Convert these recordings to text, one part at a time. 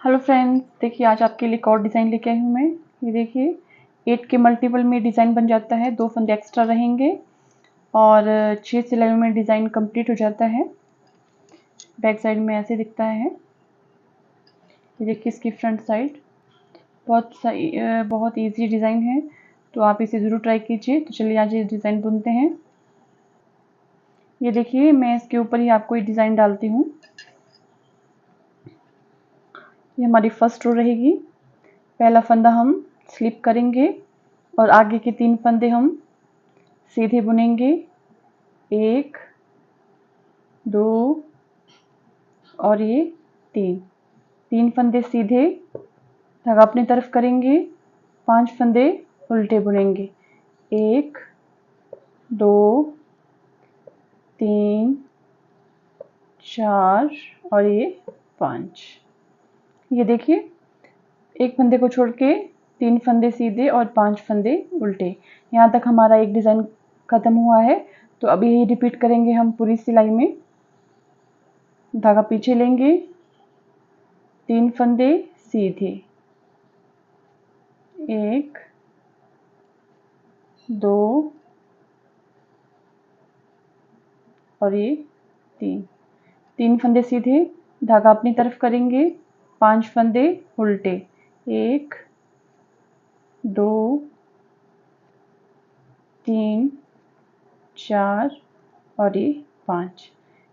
Hello friends, देखिए आज आपके लिए एक और डिज़ाइन लेके आई हूँ मैं। ये देखिए 8 के मल्टीपल में डिज़ाइन बन जाता है, 2 फंदे एक्स्ट्रा रहेंगे और 6 सिलाइयों में डिज़ाइन कंप्लीट हो जाता है। बैक साइड में ऐसे दिखता है। ये देखिए इसकी फ्रंट साइड बहुत ईजी डिज़ाइन है, तो आप इसे ज़रूर ट्राई कीजिए। तो चलिए आज ये डिज़ाइन बुनते हैं। ये देखिए मैं इसके ऊपर ही आपको ये डिज़ाइन डालती हूँ। ये हमारी फर्स्ट रो रहेगी। पहला फंदा हम स्लिप करेंगे और आगे के 3 फंदे हम सीधे बुनेंगे। 1 2 और ये 3 फंदे सीधे, धागा अपनी तरफ करेंगे, 5 फंदे उल्टे बुनेंगे। 1 2 3 4 और ये 5। ये देखिए एक फंदे को छोड़ के 3 फंदे सीधे और 5 फंदे उल्टे। यहाँ तक हमारा एक डिज़ाइन ख़त्म हुआ है। तो अभी यही रिपीट करेंगे हम पूरी सिलाई में। धागा पीछे लेंगे, 3 फंदे सीधे, 1 2 और ये 3 फंदे सीधे, धागा अपनी तरफ करेंगे, 5 फंदे उल्टे, 1 2 3 4 और ये 5।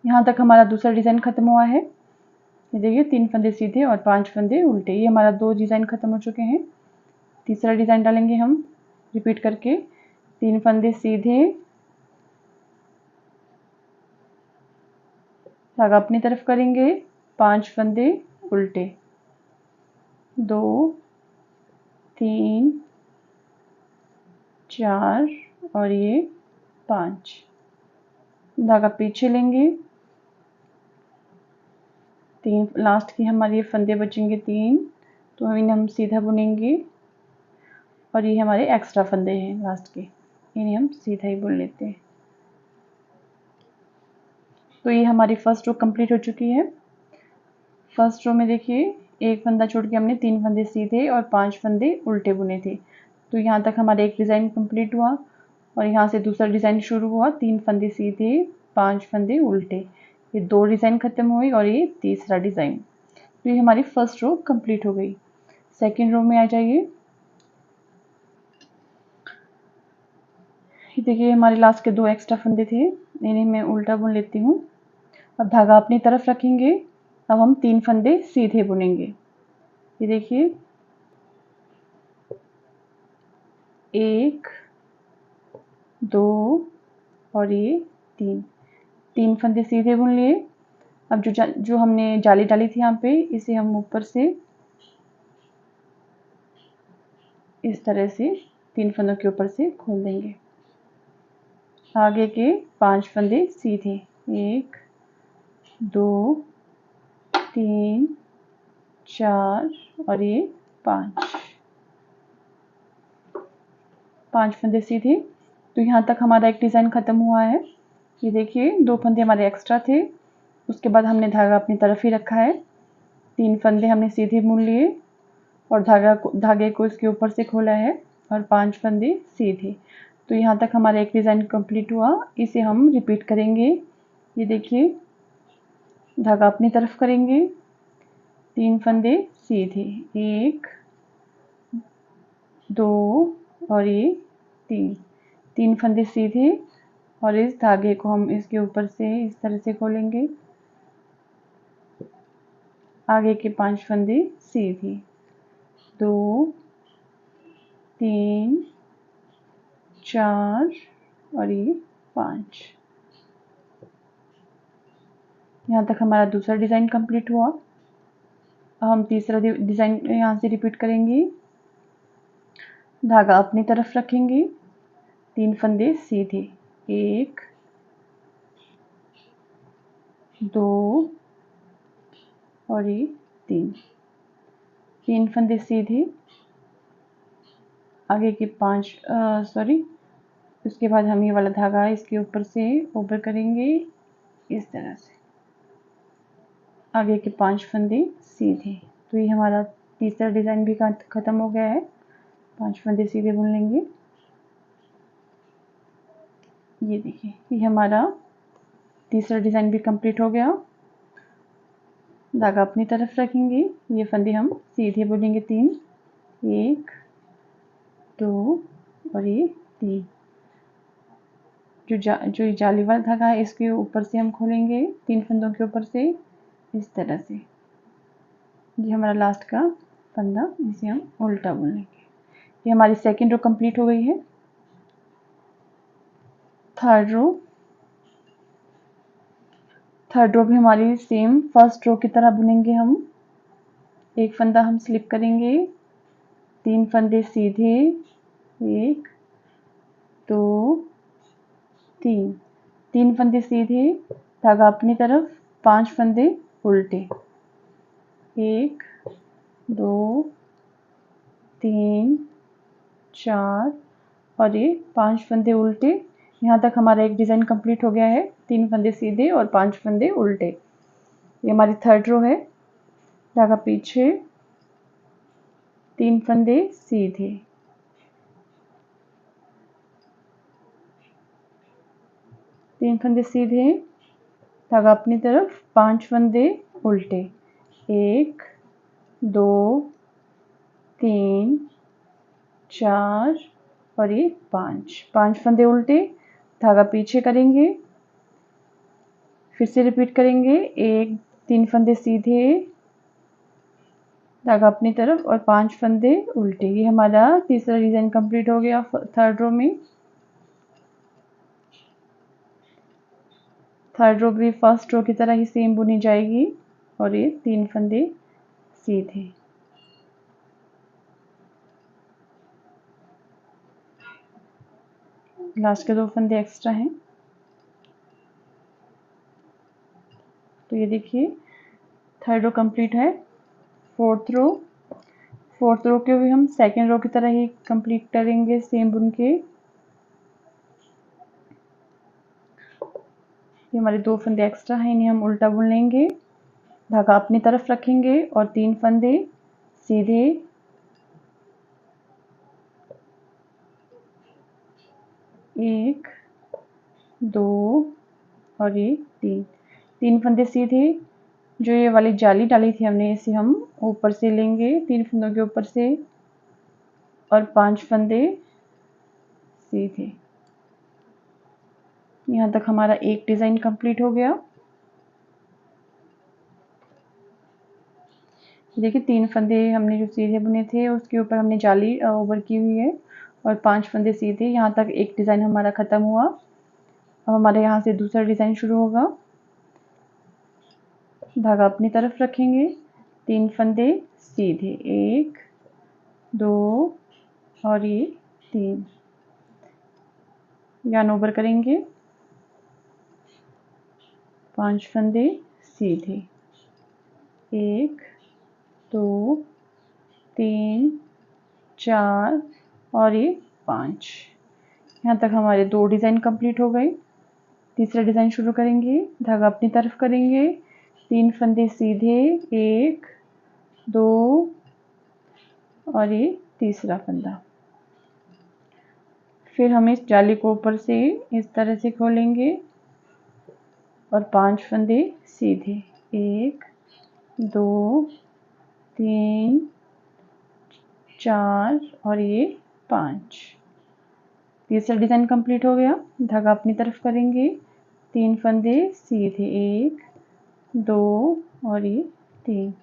यहाँ तक हमारा दूसरा डिज़ाइन ख़त्म हुआ है। ये देखिए 3 फंदे सीधे और 5 फंदे उल्टे। ये हमारा 2 डिज़ाइन ख़त्म हो चुके हैं। तीसरा डिज़ाइन डालेंगे हम रिपीट करके। 3 फंदे सीधे, धागा अपनी तरफ करेंगे, 5 फंदे उल्टे, 2 3 4 और ये 5। धागा पीछे लेंगे, 3 लास्ट की हमारी ये फंदे बचेंगे 3, तो इन्हें हम सीधा बुनेंगे और ये हमारे एक्स्ट्रा फंदे हैं लास्ट के, इन्हें हम सीधा ही बुन लेते हैं। तो ये हमारी फर्स्ट रो कंप्लीट हो चुकी है। फर्स्ट रो में देखिए एक फंदा छोड़ के हमने 3 फंदे सीधे और 5 फंदे उल्टे बुने थे। तो यहाँ तक हमारा एक डिज़ाइन कंप्लीट हुआ और यहाँ से दूसरा डिज़ाइन शुरू हुआ। 3 फंदे सीधे, 5 फंदे उल्टे, ये 2 डिज़ाइन ख़त्म हुए और ये तीसरा डिज़ाइन। तो ये हमारी फर्स्ट रो कंप्लीट हो गई। सेकेंड रो में आ जाइए। ये देखिए हमारे लास्ट के 2 एक्स्ट्रा फंदे थे, इन्हें मैं उल्टा बुन लेती हूँ। अब धागा अपनी तरफ रखेंगे। अब हम 3 फंदे सीधे बुनेंगे। ये देखिए 1 2 और ये 3 फंदे सीधे बुन लिए। अब जो हमने जाली डाली थी यहाँ पे, इसे हम ऊपर से इस तरह से 3 फंदों के ऊपर से खोल देंगे। आगे के 5 फंदे सीधे, 1 2 3 4 और ये 5 फंदे सीधे। तो यहाँ तक हमारा एक डिज़ाइन ख़त्म हुआ है। ये देखिए 2 फंदे हमारे एक्स्ट्रा थे, उसके बाद हमने धागा अपनी तरफ ही रखा है। 3 फंदे हमने सीधे बुन लिए और धागे को इसके ऊपर से खोला है और 5 फंदे सीधे। तो यहाँ तक हमारा एक डिज़ाइन कंप्लीट हुआ। इसे हम रिपीट करेंगे। ये देखिए धागा अपनी तरफ करेंगे, 3 फंदे सीधे, 1 2 और ये 3 फंदे सीधे और इस धागे को हम इसके ऊपर से इस तरह से खोलेंगे। आगे के 5 फंदे सीधे, 2 3 4 और ये 5। यहाँ तक हमारा दूसरा डिज़ाइन कंप्लीट हुआ। अब हम तीसरा डिज़ाइन यहाँ से रिपीट करेंगे। धागा अपनी तरफ रखेंगे, 3 फंदे सीधे, 1 2 और ये 3 फंदे सीधे। आगे के 5 उसके बाद हम ये वाला धागा इसके ऊपर से ऊपर करेंगे इस तरह से। आगे के 5 फंदे सीधे, तो ये हमारा तीसरा डिज़ाइन भी ख़त्म हो गया है। 5 फंदे सीधे बुन लेंगे। ये देखिए, ये हमारा तीसरा डिज़ाइन भी कंप्लीट हो गया। धागा अपनी तरफ रखेंगे, ये फंदे हम सीधे बुनेंगे 3, 1 2 और ये 3। जो जाली वाला धागा है इसके ऊपर से हम खोलेंगे 3 फंदों के ऊपर से इस तरह से। ये हमारा लास्ट का फंदा, इसे हम उल्टा बुन लेंगे। ये हमारी सेकंड रो कंप्लीट हो गई है। थर्ड रो भी हमारी सेम फर्स्ट रो की तरह बुनेंगे हम। एक फंदा हम स्लिप करेंगे, 3 फंदे सीधे, 1 2 3, 3 फंदे सीधे, धागा अपनी तरफ, 5 फंदे उल्टे, 1 2 3 4 और ये 5 फंदे उल्टे। यहाँ तक हमारा एक डिज़ाइन कंप्लीट हो गया है, 3 फंदे सीधे और 5 फंदे उल्टे। ये हमारी थर्ड रो है। धागा पीछे, 3 फंदे सीधे, 3 फंदे सीधे, धागा अपनी तरफ, 5 फंदे उल्टे, 1 2 3 4 और ये 5 फंदे उल्टे, धागा पीछे करेंगे, फिर से रिपीट करेंगे, 1 3 फंदे सीधे, धागा अपनी तरफ और 5 फंदे उल्टे। ये हमारा तीसरा डिज़ाइन कंप्लीट हो गया थर्ड रो में। थर्ड रो भी फर्स्ट रो की तरह ही सेम बुनी जाएगी और ये 3 फंदे सीधे। लास्ट के 2 फंदे एक्स्ट्रा हैं। तो ये देखिए, थर्ड रो कंप्लीट है। फोर्थ रो के भी हम सेकेंड रो की तरह ही कंप्लीट करेंगे सेम बुन के। ये हमारे 2 फंदे एक्स्ट्रा हैं, इन्हें हम उल्टा बुन लेंगे। धागा अपनी तरफ रखेंगे और 3 फंदे सीधे, 1 2 और ये 3 फंदे सीधे। जो ये वाली जाली डाली थी हमने, इसे हम ऊपर से लेंगे 3 फंदों के ऊपर से और 5 फंदे सीधे। यहाँ तक हमारा एक डिज़ाइन कंप्लीट हो गया। देखिए, 3 फंदे हमने जो सीधे बुने थे उसके ऊपर हमने जाली ओवर की हुई है और 5 फंदे सीधे। यहाँ तक एक डिज़ाइन हमारा ख़त्म हुआ। अब हमारे यहाँ से दूसरा डिज़ाइन शुरू होगा। धागा अपनी तरफ रखेंगे, 3 फंदे सीधे, 1 2 और ये 3, यार्न ओवर करेंगे, 5 फंदे सीधे, 1 2 3 4 और ये 5। यहाँ तक हमारे 2 डिज़ाइन कंप्लीट हो गए। तीसरा डिज़ाइन शुरू करेंगे, धागा अपनी तरफ करेंगे, 3 फंदे सीधे, 1 2 और ये तीसरा फंदा। फिर हम इस जाली को ऊपर से इस तरह से खोलेंगे और 5 फंदे सीधे, 1 2 3 4 और ये 5। तीसरा डिज़ाइन कंप्लीट हो गया। धागा अपनी तरफ करेंगे, 3 फंदे सीधे, 1 2 और ये 3।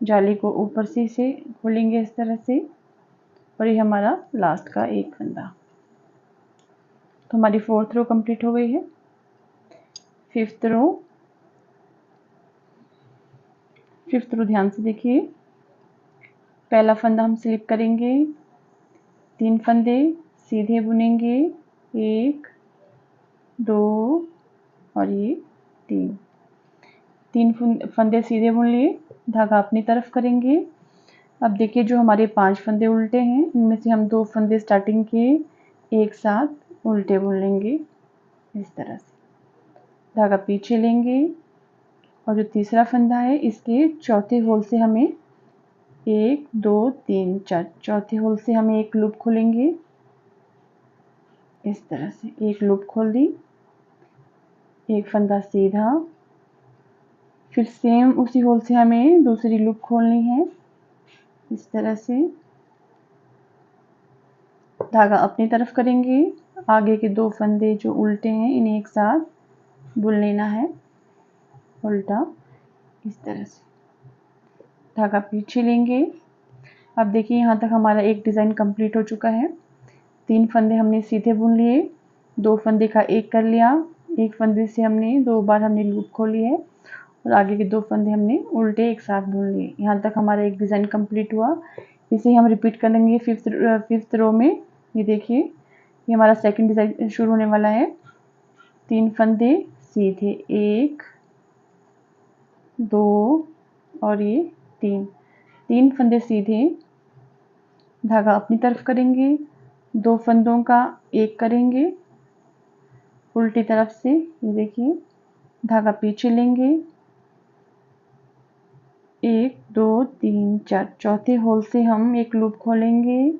जाली को ऊपर से इसे खोलेंगे इस तरह से और ये हमारा लास्ट का एक फंदा। तो हमारी फोर्थ रो कंप्लीट हो गई है। फिफ्थ रो ध्यान से देखिए। पहला फंदा हम स्लिप करेंगे, 3 फंदे सीधे बुनेंगे, 1 2 और ये 3 फंदे सीधे बुन लिए। धागा अपनी तरफ करेंगे। अब देखिए, जो हमारे 5 फंदे उल्टे हैं इनमें से हम 2 फंदे स्टार्टिंग के एक साथ उल्टे बुन लेंगे इस तरह से। धागा पीछे लेंगे और जो तीसरा फंदा है इसके चौथे होल से हमें 1 2 3 4 चौथे होल से हमें एक लूप खोलेंगे। इस तरह से एक लूप खोल दी, एक फंदा सीधा, फिर सेम उसी होल से हमें दूसरी लूप खोलनी है। इस तरह से धागा अपनी तरफ करेंगे, आगे के 2 फंदे जो उल्टे हैं इन्हें एक साथ बुन लेना है उल्टा। इस तरह से धागा पीछे लेंगे। अब देखिए यहाँ तक हमारा एक डिज़ाइन कंप्लीट हो चुका है। 3 फंदे हमने सीधे बुन लिए, 2 फंदे का एक कर लिया, एक फंदे से हमने 2 बार हमने लूप खोली है और आगे के 2 फंदे हमने उल्टे एक साथ बुन लिए। यहाँ तक हमारा एक डिज़ाइन कंप्लीट हुआ। इसे हम रिपीट करेंगे फिफ्थ रो में। ये देखिए ये हमारा सेकंड डिज़ाइन शुरू होने वाला है। 3 फंदे सीधे, 1 2 और ये 3 फंदे सीधे, धागा अपनी तरफ करेंगे, 2 फंदों का एक करेंगे उल्टी तरफ से। ये देखिए धागा पीछे लेंगे, 1 2 3 4 चौथे होल से हम एक लूप खोलेंगे,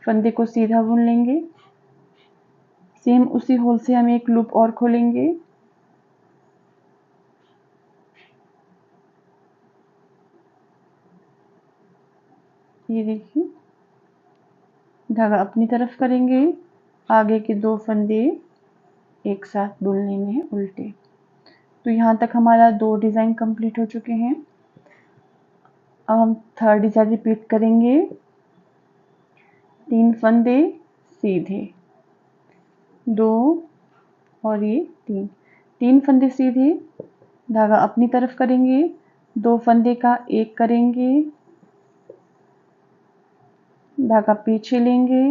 फंदे को सीधा बुन लेंगे, सेम उसी होल से हम एक लूप और खोलेंगे, ये देखिए धागा अपनी तरफ करेंगे, आगे के 2 फंदे एक साथ बुन लेने हैं उल्टे। तो यहाँ तक हमारा 2 डिज़ाइन कंप्लीट हो चुके हैं। अब हम थर्ड डिज़ाइन रिपीट करेंगे। 3 फंदे सीधे, 2 और ये 3 फंदे सीधे, धागा अपनी तरफ करेंगे, 2 फंदे का एक करेंगे, धागा पीछे लेंगे,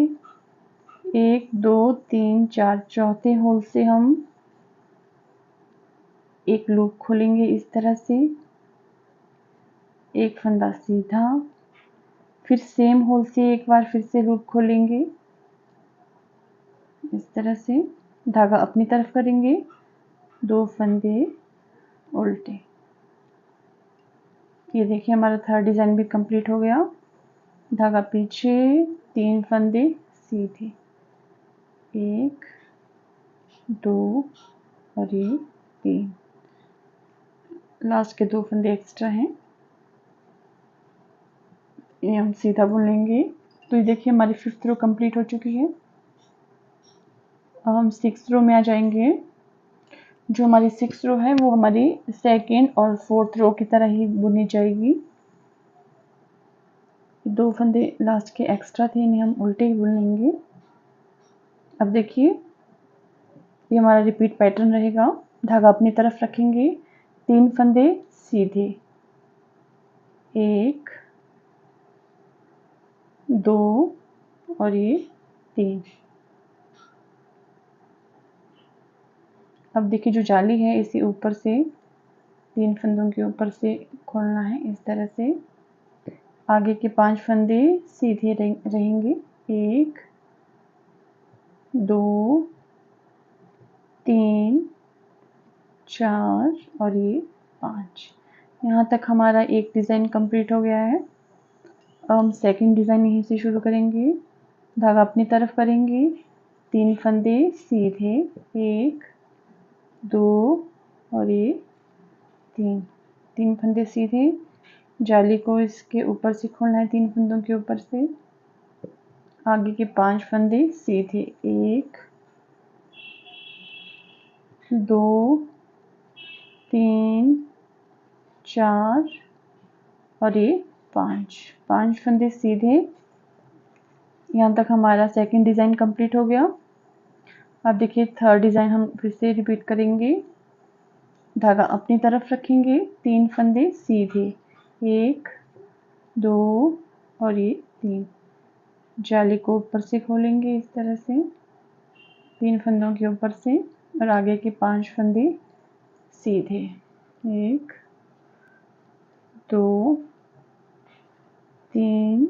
1 2 3 4 चौथे होल से हम एक लूप खोलेंगे इस तरह से, एक फंदा सीधा, फिर सेम होल से एक बार फिर से लूप खोलेंगे इस तरह से, धागा अपनी तरफ करेंगे, 2 फंदे उल्टे। ये देखिए हमारा थर्ड डिज़ाइन भी कंप्लीट हो गया। धागा पीछे, 3 फंदे सीधे, 1 2 और ये 3, लास्ट के 2 फंदे एक्स्ट्रा हैं, ये हम सीधा बुन लेंगे। तो ये देखिए हमारी 5th रो कंप्लीट हो चुकी है। अब हम 6th रो में आ जाएंगे। जो हमारी 6th रो है वो हमारी 2nd और 4th रो की तरह ही बुनी जाएगी। 2 फंदे लास्ट के एक्स्ट्रा थे, इन्हें हम उल्टे ही बुन लेंगे। अब देखिए ये हमारा रिपीट पैटर्न रहेगा। धागा अपनी तरफ रखेंगे, 3 फंदे सीधे, 1 2 और ये 3। अब देखिए जो जाली है इसे ऊपर से 3 फंदों के ऊपर से खोलना है इस तरह से। आगे के 5 फंदे सीधे रहेंगे, 1 2 3 4 और ये 5। यहाँ तक हमारा एक डिज़ाइन कंप्लीट हो गया है। अब हम सेकंड डिज़ाइन यहीं से शुरू करेंगे। धागा अपनी तरफ करेंगे, 3 फंदे सीधे, 1 2 और ये 3 फंदे सीधे, जाली को इसके ऊपर से खोलना है 3 फंदों के ऊपर से। आगे के 5 फंदे सीधे, 1 2 3 4 और ये 5 फंदे सीधे। यहाँ तक हमारा सेकंड डिज़ाइन कंप्लीट हो गया। अब देखिए थर्ड डिज़ाइन हम फिर से रिपीट करेंगे। धागा अपनी तरफ रखेंगे, 3 फंदे सीधे, 1 2 और ये 3, जाली को ऊपर से खोलेंगे इस तरह से 3 फंदों के ऊपर से और आगे के 5 फंदे सीधे, 1 2 3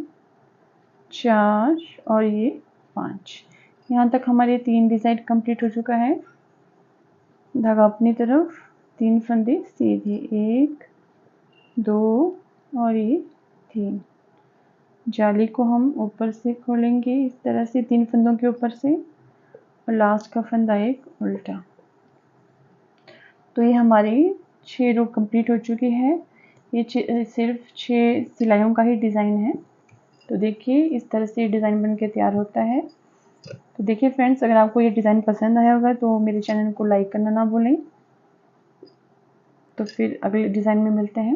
4 और ये 5। यहाँ तक हमारे 3 डिज़ाइन कंप्लीट हो चुका है। धागा अपनी तरफ, 3 फंदे सीधे, 1 2 और ये 3। जाली को हम ऊपर से खोलेंगे इस तरह से 3 फंदों के ऊपर से, और लास्ट का फंदा एक उल्टा। तो ये हमारी 6 रो कंप्लीट हो चुकी है। ये सिर्फ 6 सिलाइयों का ही डिज़ाइन है। तो देखिए इस तरह से डिज़ाइन बन के तैयार होता है। तो देखिए फ्रेंड्स, अगर आपको ये डिज़ाइन पसंद आया होगा तो मेरे चैनल को लाइक करना ना भूलें। तो फिर अगले डिज़ाइन में मिलते हैं।